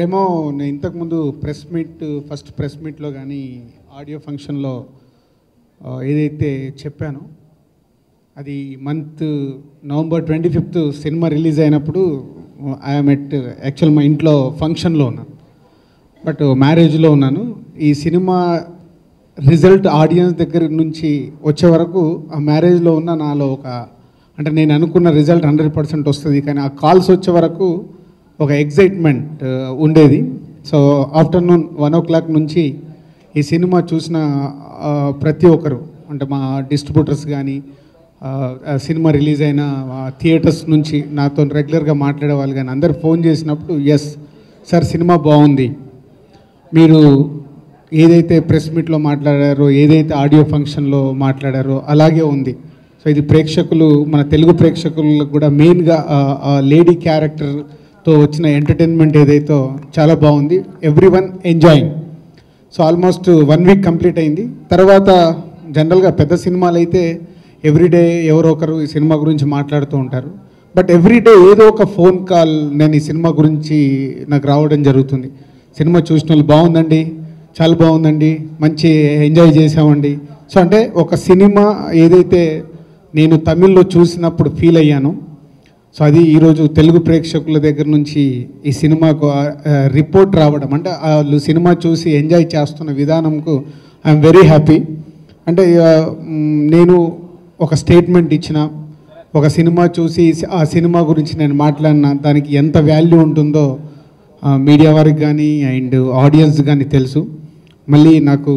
రెమో నేను ఇంతకుముందు first press మీట్లో కానీ ఆడియో ఫంక్షన్లో ఏదైతే చెప్పానో అది month November 25th cinema release అయినప్పుడు ఐఎమ్ యాక్చువల్ మా ఇంట్లో ఫంక్షన్లో ఉన్నాను, బట్ మ్యారేజ్లో ఉన్నాను. ఈ సినిమా రిజల్ట్ ఆడియన్స్ దగ్గర నుంచి వచ్చే వరకు ఆ మ్యారేజ్లో ఉన్న నాలో అంటే నేను అనుకున్న రిజల్ట్ 100% వస్తుంది, కానీ ఆ కాల్స్ వచ్చే వరకు ఒక ఎగ్జైట్మెంట్ ఉండేది. సో ఆఫ్టర్నూన్ 1 o'clock నుంచి ఈ సినిమా చూసిన ప్రతి ఒక్కరు, అంటే మా డిస్ట్రిబ్యూటర్స్ కానీ సినిమా రిలీజ్ అయిన థియేటర్స్ నుంచి నాతో రెగ్యులర్గా మాట్లాడే వాళ్ళు కానీ అందరు ఫోన్ చేసినప్పుడు, ఎస్ సార్ సినిమా బాగుంది, మీరు ఏదైతే ప్రెస్ మీట్లో మాట్లాడారో ఏదైతే ఆడియో ఫంక్షన్లో మాట్లాడారో అలాగే ఉంది. సో ఇది ప్రేక్షకులు, మన తెలుగు ప్రేక్షకులకు కూడా మెయిన్గా లేడీ క్యారెక్టర్తో వచ్చిన ఎంటర్టైన్మెంట్ ఏదైతే చాలా బాగుంది, everyone enjoying. So almost 1 week complete అయింది. తర్వాత జనరల్గా పెద్ద సినిమాలు అయితే ఎవ్రీడే ఎవరో ఒకరు ఈ సినిమా గురించి మాట్లాడుతూ ఉంటారు, బట్ ఎవ్రీడే ఏదో ఒక ఫోన్ కాల్ నేను ఈ సినిమా గురించి నాకు రావడం జరుగుతుంది. సినిమా చూసిన వాళ్ళు బాగుందండి, చాలా బాగుందండి, మంచి ఎంజాయ్ చేసామండి. సో అంటే ఒక సినిమా ఏదైతే నేను తమిళ్లో చూసినప్పుడు ఫీల్ అయ్యానో, సో అది ఈరోజు తెలుగు ప్రేక్షకుల దగ్గర నుంచి ఈ సినిమాకు రిపోర్ట్ రావడం, అంటే వాళ్ళు సినిమా చూసి ఎంజాయ్ చేస్తున్న విధానంకు ఐఎమ్ వెరీ హ్యాపీ. అంటే నేను ఒక స్టేట్మెంట్ ఇచ్చిన, ఒక సినిమా చూసి ఆ సినిమా గురించి నేను మాట్లాడిన దానికి ఎంత వాల్యూ ఉంటుందో మీడియా వారికి కానీ అండ్ ఆడియన్స్ కానీ తెలుసు. మళ్ళీ నాకు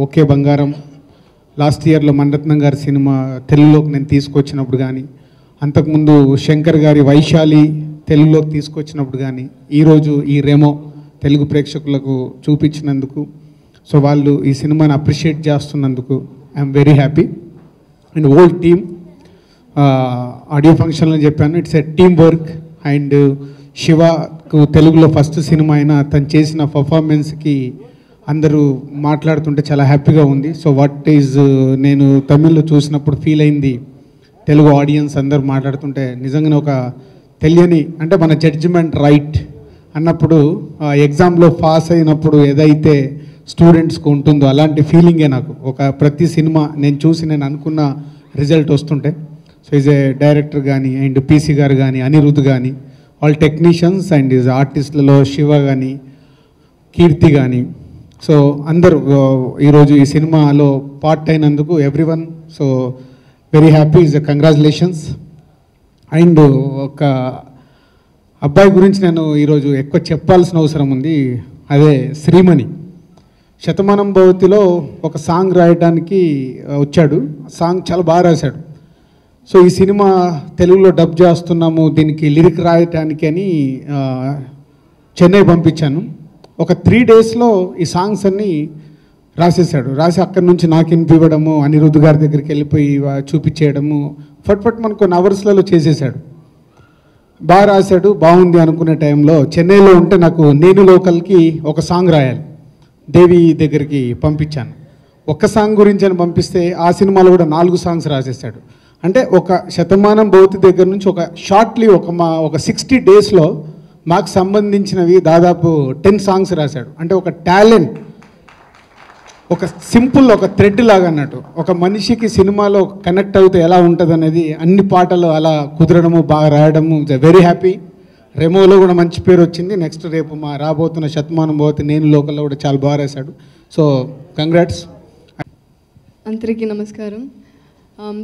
ఓకే బంగారం లాస్ట్ ఇయర్లో మణిరత్నం గారి సినిమా తెలుగులోకి నేను తీసుకొచ్చినప్పుడు కానీ, అంతకుముందు శంకర్ గారి వైశాలి తెలుగులోకి తీసుకొచ్చినప్పుడు కానీ, ఈరోజు ఈ రెమో తెలుగు ప్రేక్షకులకు చూపించినందుకు, సో వాళ్ళు ఈ సినిమాని అప్రిషియేట్ చేస్తున్నందుకు I'm very happy. And whole team, audio ఫంక్షన్లో చెప్పాను, it's a team work. And శివకు తెలుగులో ఫస్ట్ సినిమా అయినా తను చేసిన పర్ఫార్మెన్స్కి అందరూ మాట్లాడుతుంటే చాలా హ్యాపీగా ఉంది. సో వాట్ ఈజ్ నేను తమిళ్లో చూసినప్పుడు ఫీల్ అయింది, తెలుగు ఆడియన్స్ అందరూ మాట్లాడుతుంటే నిజంగానే ఒక తెలియని, అంటే మన జడ్జిమెంట్ రైట్ అన్నప్పుడు ఎగ్జామ్లో పాస్ అయినప్పుడు ఏదైతే స్టూడెంట్స్కి ఉంటుందో అలాంటి ఫీలింగే నాకు ప్రతి సినిమా నేను చూసి నేను అనుకున్న రిజల్ట్ వస్తుంటే. సో ఈజ్ ఏ డైరెక్టర్ కానీ అండ్ పీసీ గారు కానీ అనిరుద్ధ్ కానీ ఆల్ టెక్నీషియన్స్ అండ్ ఈజ్ ఆర్టిస్టులలో శివ కానీ కీర్తి కానీ, సో అందరూ ఈరోజు ఈ సినిమాలో పార్ట్ అయినందుకు everyone so very happy, is congratulations. And ఒక అబ్బాయి గురించి నేను ఈరోజు ఎక్కువ చెప్పాల్సిన అవసరం ఉంది, అదే శ్రీమణి. శతమానం భవతిలో ఒక సాంగ్ రాయడానికి వచ్చాడు, సాంగ్ చాలా బాగా రాశాడు. సో ఈ సినిమా తెలుగులో డబ్ చేస్తున్నాము, దీనికి లిరిక్ రాయటానికి అని చెన్నై పంపించాను. ఒక 3 daysలో ఈ సాంగ్స్ అన్నీ రాసేసాడు. రాసి అక్కడి నుంచి నాకు వినిపివ్వడము, అనిరుద్ధ్ గారి దగ్గరికి వెళ్ళిపోయి చూపించేయడము, ఫట్ మనకు కొన్ని అవర్స్లలో చేసేసాడు. బాగా రాశాడు, బాగుంది అనుకునే టైంలో చెన్నైలో ఉంటే నాకు నేను లోకల్కి ఒక సాంగ్ రాయాలి, దేవి దగ్గరికి పంపించాను. ఒక్క సాంగ్ గురించి అని పంపిస్తే ఆ సినిమాలో కూడా 4 songs రాసేసాడు. అంటే ఒక శతమానం భవతి దగ్గర నుంచి ఒక షార్ట్లీ ఒక 60 daysలో మాకు సంబంధించినవి దాదాపు 10 songs రాశాడు. అంటే ఒక టాలెంట్, ఒక సింపుల్ ఒక థ్రెడ్ లాగా అన్నట్టు, ఒక మనిషికి సినిమాలో కనెక్ట్ అవుతే ఎలా ఉంటుంది అనేది అన్ని పాటలు అలా కుదరడము, బాగా రాయడము, వెరీ హ్యాపీ. రెమోలో కూడా మంచి పేరు వచ్చింది. నెక్స్ట్ రేపు మా రాబోతున్న శతమానం భవతి నేను లోకల్లో కూడా చాలా బాగా రాశాడు. So congrats. అందరికీ నమస్కారం.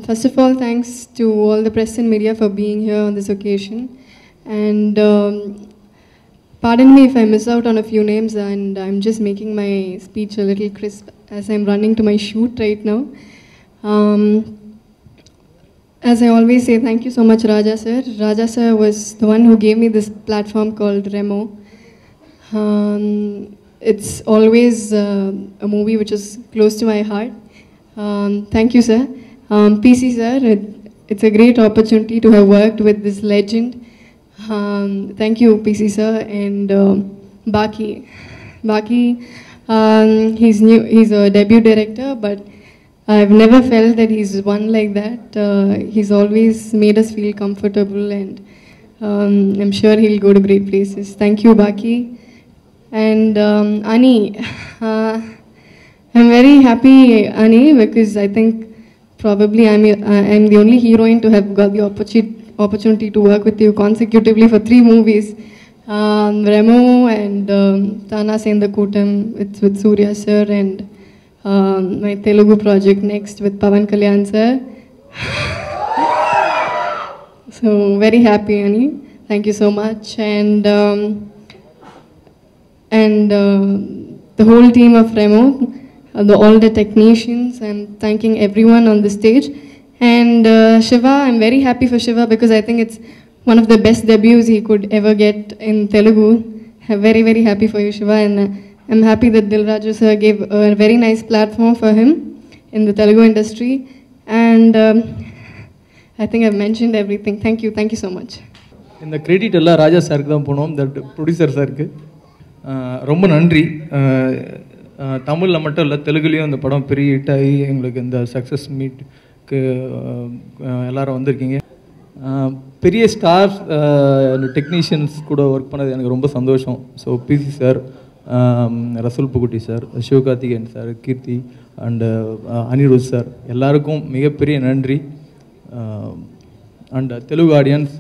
First of all, thanks to all the press and media for being here on this occasion. And pardon me if I miss out on a few names, and I'm just making my speech a little crisp as I'm running to my shoot right now. As I always say, thank you so much, Raja sir. Raja sir was the one who gave me this platform called Remo. It's always a movie which is close to my heart. Thank you, sir. PC sir, it's a great opportunity to have worked with this legend. Thank you, PC sir. And Baki, he's a debut director, but I've never felt that he's one like that. He's always made us feel comfortable, and I'm sure he'll go to great places. Thank you, Baki. And Ani, I'm very happy, Ani, because I think probably I'm the only heroine to have got the opportunity to work with you consecutively for 3 movies. Remo and Tana Sendakutam with Surya sir, and my Telugu project next with Pavan Kalyan sir. So very happy, Ani. Thank you so much. And the whole team of Remo, all the technicians, and thanking everyone on the stage. And Shiva, I'm very happy for Shiva because I think it's one of the best debuts he could ever get in Telugu. I'm very, very happy for you, Shiva. And I'm happy that Dil Raju sir gave a very nice platform for him in the Telugu industry. And I think I've mentioned everything. Thank you so much. இந்த credit எல்லாம் ராஜா சாருக்கு தான் போனோம், இந்த producer சாருக்கு. ரொம்ப நன்றி. தமிழில் மட்டும் இல்லை, தெலுங்குலேயும் இந்த படம் பெரிய ஹிட் ஆகி எங்களுக்கு இந்த சக்ஸஸ் மீட்க்கு எல்லோரும் வந்திருக்கீங்க. பெரிய ஸ்டார்ஸ் டெக்னீஷியன்ஸ் கூட ஒர்க் பண்ணது எனக்கு ரொம்ப சந்தோஷம். So PC sir, Rasool Pookutty sir, Sivakarthikeyan sir, Keerthi and Anirudh sir, எல்லாருக்கும் மிகப்பெரிய நன்றி. அண்ட் தெலுங்கு ஆடியன்ஸ்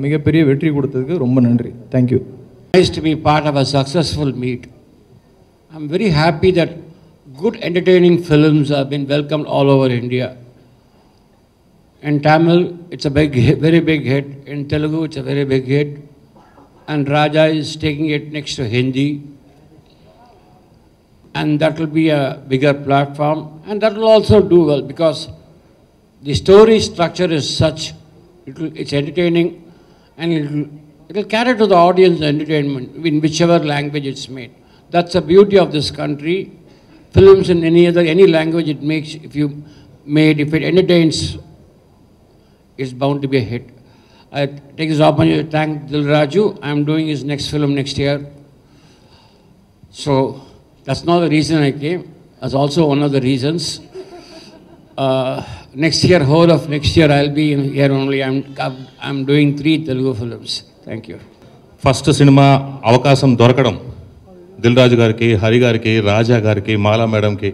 மிகப்பெரிய வெற்றி கொடுத்ததுக்கு ரொம்ப நன்றி. Thank you. Nice to be part of a successful meet. I'm very happy that good entertaining films have been welcomed all over India. In Tamil, it's a very big hit. In Telugu, it's a very big hit. And Raja is taking it next to Hindi. And that will be a bigger platform. And that will also do well because the story structure is such, it's entertaining, and it will carry to the audience the entertainment in whichever language it's made. That's the beauty of this country. Films in any language it makes, if it entertains, it's bound to be a hit. I take this opportunity to thank Dil Raju. I'm doing his next film next year. So that's not the reason I came. That's also one of the reasons. Next year, whole of next year, I'll be here only. I'm doing 3 Telugu films. Thank you. First cinema అవకాశం దొరకడం దిల్ రాజు గారికి, హరి గారికి, రాజా గారికి, మాలా మేడంకి,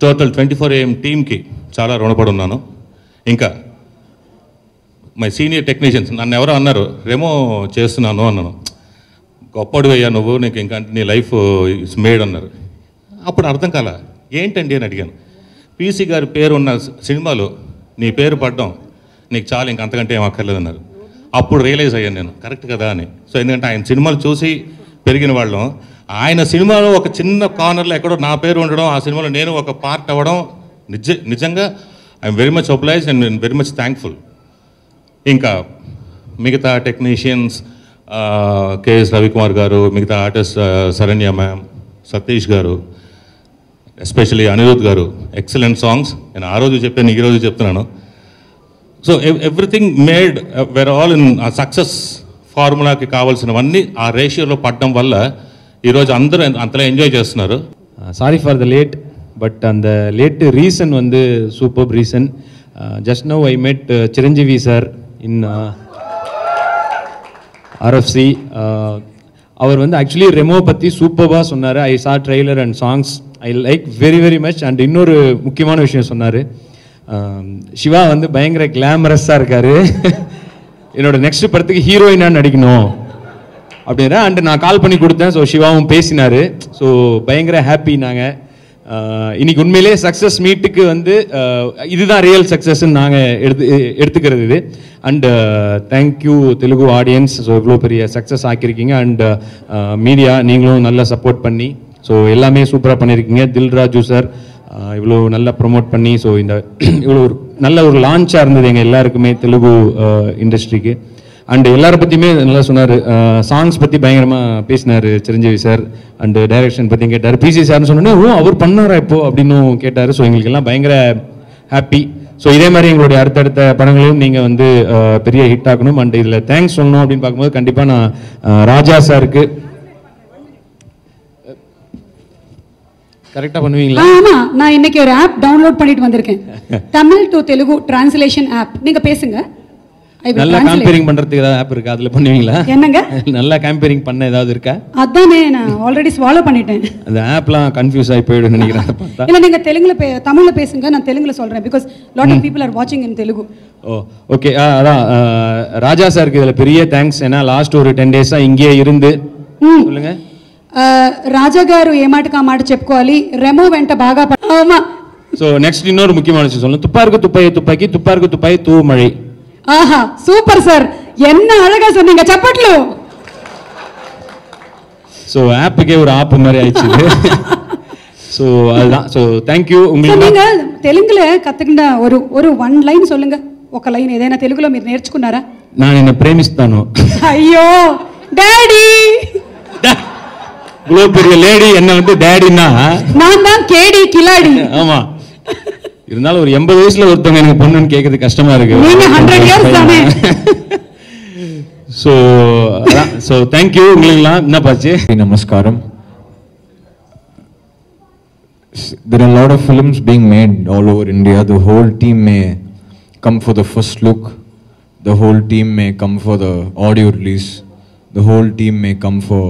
total 24AM టీమ్కి చాలా రుణపడి ఉన్నాను. ఇంకా మై సీనియర్ టెక్నీషియన్స్ నన్ను ఎవరో అన్నారు, రెమో చేస్తున్నాను అన్నాను. గొప్పడు అయ్యా నువ్వు, నీకు ఇంకా నీ లైఫ్ ఇస్ మేడ్ అన్నారు. అప్పుడు అర్థం కాల, ఏంటండి అని అడిగాను. పీసీ గారి పేరు ఉన్న సినిమాలో నీ పేరు పడ్డం నీకు చాలా, ఇంక అంతకంటే ఏం అక్కర్లేదన్నారు. అప్పుడు రియలైజ్ అయ్యాను నేను, కరెక్ట్ కదా అని. సో ఎందుకంటే ఆయన సినిమాలు చూసి పెరిగిన వాళ్ళం. ఆయన సినిమాలో ఒక చిన్న కార్నర్లో ఎక్కడో నా పేరు ఉండడం, ఆ సినిమాలో నేను ఒక పార్ట్ అవ్వడం నిజంగా I'm very much oblige and very much thankful. ఇంకా మిగతా టెక్నీషియన్స్, కేఎస్ రవికుమార్ గారు, మిగతా ఆర్టిస్ట్ శరణ్య మ్యామ్, సతీష్ గారు, ఎస్పెషలీ అనిరుద్ గారు, ఎక్సలెంట్ సాంగ్స్. నేను ఆ రోజు చెప్పాను, ఈరోజు చెప్తున్నాను. So everything material in ఆ సక్సెస్ ఫార్ములాకి కావాల్సినవన్నీ ఆ రేషియోలో పడడం వల్ల ఈరోజు అందరూ అంతలా ఎంజాయ్ చేస్తున్నారు. Sorry for the late, but அந்த லேட் ரீசன் வந்து super reason. Just now I மெட் சிரஞ்சீவி சார் இன் ஆர்எஃப்சி. அவர் வந்து ஆக்சுவலி ரெமோ பற்றி சூப்பராக சொன்னார். ஐ சா trailer and songs, I like very very much. And இன்னொரு முக்கியமான விஷயம் சொன்னார், சிவா வந்து பயங்கர கிளாமரஸாக இருக்கார், என்னோட நெக்ஸ்ட் படத்துக்கு ஹீரோயினாக நடிக்கணும் அப்படின்னா. அண்ட் நான் கால் பண்ணி கொடுத்தேன். ஸோ சிவாவும் பேசினார். ஸோ பயங்கர ஹாப்பி. நாங்கள் இன்னைக்கு உண்மையிலே சக்ஸஸ் மீட்டுக்கு வந்து இதுதான் ரியல் சக்ஸஸ்ன்னு நாங்கள் எடுத்துக்கிறது இது. And thank you Telugu audience. So இவ்வளோ பெரிய சக்ஸஸ் ஆக்கியிருக்கீங்க. அண்ட் மீடியா நீங்களும் நல்லா சப்போர்ட் பண்ணி, ஸோ எல்லாமே சூப்பராக பண்ணியிருக்கீங்க. தில் ராஜு சார் இவ்வளோ நல்லா ப்ரொமோட் பண்ணி, ஸோ இந்த இவ்வளோ ஒரு நல்ல ஒரு லான்ச்சாக இருந்தது எங்கள் எல்லாருக்குமே தெலுங்கு இண்டஸ்ட்ரிக்கு. அண்ட் எல்லாரை பற்றியுமே நல்லா சொன்னார். சாங்ஸ் பற்றி பயங்கரமாக பேசினார் சிரஞ்சீவி சார். அண்டு டைரக்ஷன் பற்றியும் கேட்டார். பிசி சார்னு சொன்னோன்னே, ஓ அவர் பண்ணாரா இப்போ அப்படின்னு கேட்டார். ஸோ எங்களுக்கு எல்லாம் பயங்கர ஹாப்பி. ஸோ இதே மாதிரி எங்களுடைய அடுத்தடுத்த படங்களையும் நீங்கள் வந்து பெரிய ஹிட் ஆகணும். அண்ட் இதில் தேங்க்ஸ் சொல்லணும் அப்படின்னு பார்க்கும்போது கண்டிப்பாக நான் ராஜா சாருக்கு. கரெக்டாக பண்ணுவீங்களா? ஆமாம், நான் இன்னைக்கு ஒரு ஆப் டவுன்லோட் பண்ணிட்டு வந்திருக்கேன், Tamil to Telugu translation app. நீங்கள் பேசுங்க. நல்லா கம்பேரிங் பண்றதுக்கு ஏதாவது ஆப் இருக்கா? அதுல பண்ணுவீங்களா? என்னங்க? நல்லா கம்பேரிங் பண்ண ஏதாவது இருக்கா? அதானே நான் ஆல்ரெடி ஸ்வாலோ பண்ணிட்டேன். அந்த ஆப்லாம் கன்ஃபியூஸ் ஆகி போயிடும் நினைக்கிறேன் பார்த்தா. இல்ல நீங்க தமிழ்ல பேசுங்க, நான் தெலுங்குல சொல்றேன் because lot of people are watching in Telugu. Oh okay. அதான் ராஜா சாருக்கு இதுல பெரிய தேங்க்ஸ். ஏன்னா லாஸ்ட் ஒரு 10 days இங்கேயே இருந்து சொல்லுங்க. రాజా గారు ఏ మాటకు ఆ మాట చెప్పుకోవాలి. రెమో వెంట బాగా సో నెక్స్ట్ இன்னொரு முக்கியமான விஷயம் சொல்லணும். துப்பாருக்கு துப்பாக்கி துப்பாக்கி துப்பாருக்கு துப்பாக்கி தூமழை. ஆஹா சூப்பர் சார், என்ன அழகா சொன்னீங்க, சப்பட்லு. ஸோ ஆப்புக்கே ஒரு ஆப் மாதிரி ஆயிடுச்சு. ஸோ அதுதான். So thank you. உங்களுக்கு நீங்க தெலுங்குல கத்துக்கிட்ட ஒரு ஒன் லைன் சொல்லுங்க. ఒక లైన్ ఏదైనా తెలుగులో మీరు నేర్చుకున్నారా? நான் என்ன பிரேமிஸ்தானோ. ஐயோ டாடி, இவ்வளோ பெரிய லேடி என்ன வந்து டேடின்னா நான் தான் கேடி கிலாடி. ஆமா, இருந்தாலும் ஒரு 80 வயசுல ஒருத்தவங்க எனக்கு பொண்ணுன்னு கேட்கறது கஷ்டமா இருக்கு. நீங்க 100 years தானே. So thank you. உங்களுக்குலாம் என்ன பாச்சு? Namaskaram. There are a lot of films being made all over India. The whole team may come for the first look. The whole team may come for the audio release. The whole team may come for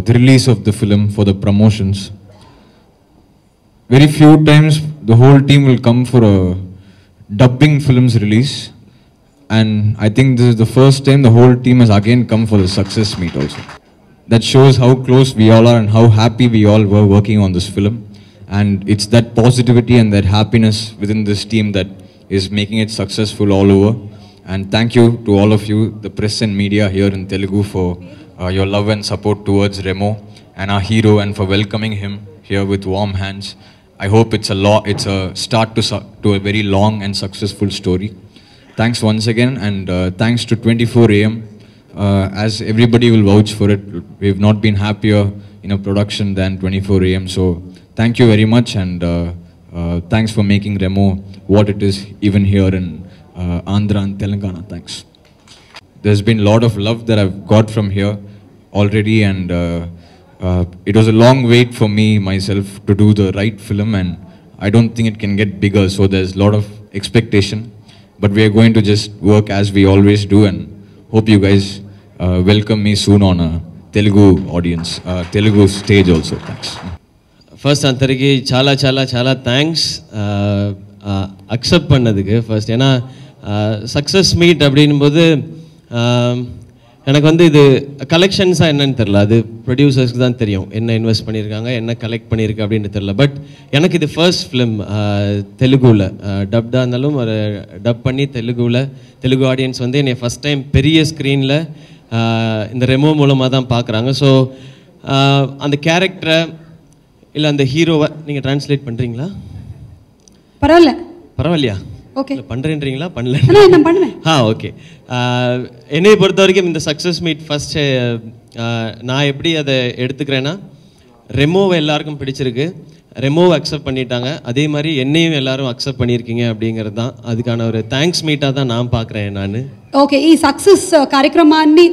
the release of the film, for the promotions. Very few times the whole team will come for a dubbing film's release, and I think this is the first time the whole team has again come for the success meet also. That shows how close we all are and how happy we all were working on this film, and it's that positivity and that happiness within this team that is making it successful all over. And thank you to all of you, the press and media here in Telugu, for your love and support towards Remo and our hero, and for welcoming him here with warm hands. I hope it's a start to a very long and successful story. Thanks once again, and thanks to 24 AM. As everybody will vouch for it, we've not been happier in a production than 24 AM. So thank you very much, and thanks for making Remo what it is even here in Andhra and Telangana. Thanks. There's been a lot of love that I've got from here already, and it was a long wait for me myself to do the right film, and I don't think it can get bigger, so there's a lot of expectation, but we are going to just work as we always do, and hope you guys welcome me soon on a Telugu audience, Telugu stage also. Thanks. First antariki chala chala chala thanks accept பண்ணதுக்கு first. ஏன்னா success meet அப்படின்போது எனக்கு வந்து இது கலெக்ஷன்ஸாக என்னன்னு தெரில, அது ப்ரொடியூசர்ஸ்க்கு தான் தெரியும் என்ன இன்வெஸ்ட் பண்ணியிருக்காங்க, என்ன கலெக்ட் பண்ணியிருக்கு அப்படின்னு தெரில. பட் எனக்கு இது ஃபர்ஸ்ட் ஃபிலிம் தெலுங்குவில் டப்டாக இருந்தாலும் ஒரு டப் பண்ணி தெலுங்கு ஆடியன்ஸ் வந்து என்னை ஃபஸ்ட் டைம் பெரிய ஸ்க்ரீனில் இந்த ரெமோ மூலமாக தான் பார்க்குறாங்க. ஸோ அந்த கேரக்டரை இல்லை அந்த ஹீரோவை நீங்கள் ட்ரான்ஸ்லேட் பண்ணுறீங்களா? பரவாயில்லையா? ஓகே பண்ணுறேன்றீங்களா? பண்ணல. ஓகே. என்னை பொறுத்த வரைக்கும் இந்த சக்ஸஸ் மீட் ஃபஸ்ட்டு நான் எப்படி அதை எடுத்துக்கிறேன்னா, ரெமோவை எல்லாருக்கும் பிடிச்சிருக்கு, ரெமோவை அக்செப்ட் பண்ணிட்டாங்க, அதே மாதிரி என்னையும் எல்லாரும் அக்செப்ட் பண்ணியிருக்கீங்க அப்படிங்கிறது தான் அதுக்கான ஒரு தேங்க்ஸ் மீட்டாக தான் நான் பார்க்குறேன் நான். ఓకే, ఈ సక్సెస్ కార్యక్రమాన్ని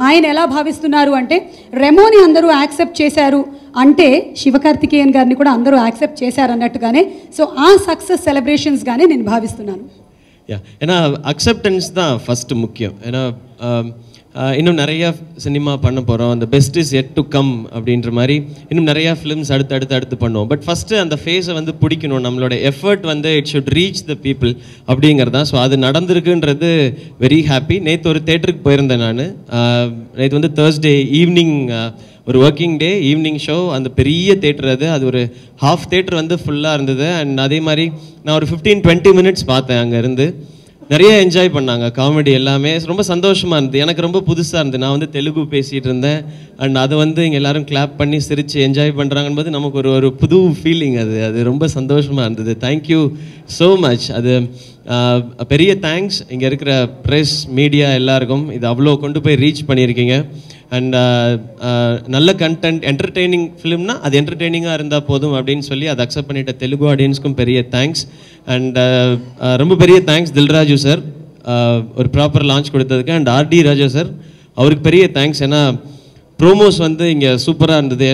ఆయన ఎలా భావిస్తున్నారు అంటే, రెమోని అందరూ యాక్సెప్ట్ చేశారు అంటే శివకార్తికేయన్ గారిని కూడా అందరూ యాక్సెప్ట్ చేశారు అన్నట్టుగానే, సో ఆ సక్సెస్ సెలబ్రేషన్స్గానే నేను భావిస్తున్నాను. ஏன்னா அக்செப்டன்ஸ் தான் ஃபஸ்ட்டு முக்கியம். ஏன்னா இன்னும் நிறையா சினிமா பண்ண போகிறோம், அந்த best is yet to come அப்படின்ற மாதிரி இன்னும் நிறையா ஃபிலிம்ஸ் அடுத்து பண்ணுவோம். பட் ஃபஸ்ட்டு அந்த ஃபேஸை வந்து பிடிக்கணும், நம்மளோட எஃபர்ட் வந்து it should reach the people அப்படிங்கிறது தான். ஸோ அது நடந்திருக்குன்றது வெரி ஹாப்பி. நேற்று ஒரு தேட்டருக்கு போயிருந்தேன் நான். நேற்று வந்து தேர்ஸ்டே ஈவினிங் ஒரு ஒர்க்கிங் டே ஈவினிங் ஷோ, அந்த பெரிய தேட்டர் அது ஒரு ஹாஃப் தேட்டர் வந்து ஃபுல்லாக இருந்தது. அண்ட் அதே மாதிரி நான் ஒரு 15-20 மினிட்ஸ் பார்த்தேன். அங்கே இருந்து நிறைய என்ஜாய் பண்ணாங்க, காமெடி எல்லாமே ரொம்ப சந்தோஷமாக இருந்தது. எனக்கு ரொம்ப புதுசாக இருந்தது. நான் வந்து தெலுங்கு பேசிகிட்டு இருந்தேன், அண்ட் அதை வந்து இங்கே எல்லோரும் கிளாப் பண்ணி சிரித்து என்ஜாய் பண்ணுறாங்கன்னு போது நமக்கு ஒரு புது ஃபீலிங், அது ரொம்ப சந்தோஷமாக இருந்தது. Thank you so much. அது பெரிய தேங்க்ஸ் இங்கே இருக்கிற ப்ரெஸ் மீடியா எல்லாருக்கும். இது அவ்வளோ கொண்டு போய் ரீச் பண்ணியிருக்கீங்க. அண்ட் நல்ல கண்டென்ட், என்டர்டெய்னிங் ஃபிலிம்னா அது என்டர்டெய்னிங்காக இருந்தால் போதும் அப்படின்னு சொல்லி அதை அக்செப்ட் பண்ணிட்ட தெலுங்கு ஆடியன்ஸ்க்கும் பெரிய தேங்க்ஸ். அண்ட் ரொம்ப பெரிய தேங்க்ஸ் தில்ராஜு சார் ஒரு ப்ராப்பர் லான்ச் கொடுத்ததுக்கு. அண்ட் ஆர்டி ராஜா சார் அவருக்கு பெரிய தேங்க்ஸ். ஏன்னா ப்ரோமோஸ் வந்து இங்கே சூப்பராக இருந்தது.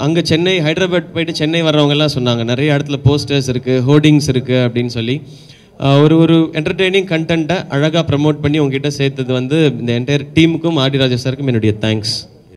அங்கே சென்னை, ஹைதராபாத் போயிட்டு சென்னை வர்றவங்கெல்லாம் சொன்னாங்க நிறைய இடத்துல போஸ்டர்ஸ் இருக்குது, ஹோர்டிங்ஸ் இருக்குது அப்படின்னு சொல்லி. ஒரு என்டர்டெய்னிங் கண்டென்ட்டை அழகாக ப்ரமோட் பண்ணி உங்ககிட்ட சேர்த்தது வந்து இந்த என்டையர் டீமுக்கும் ஆர்டி ராஜா சாருக்கும் என்னுடைய தேங்க்ஸ்.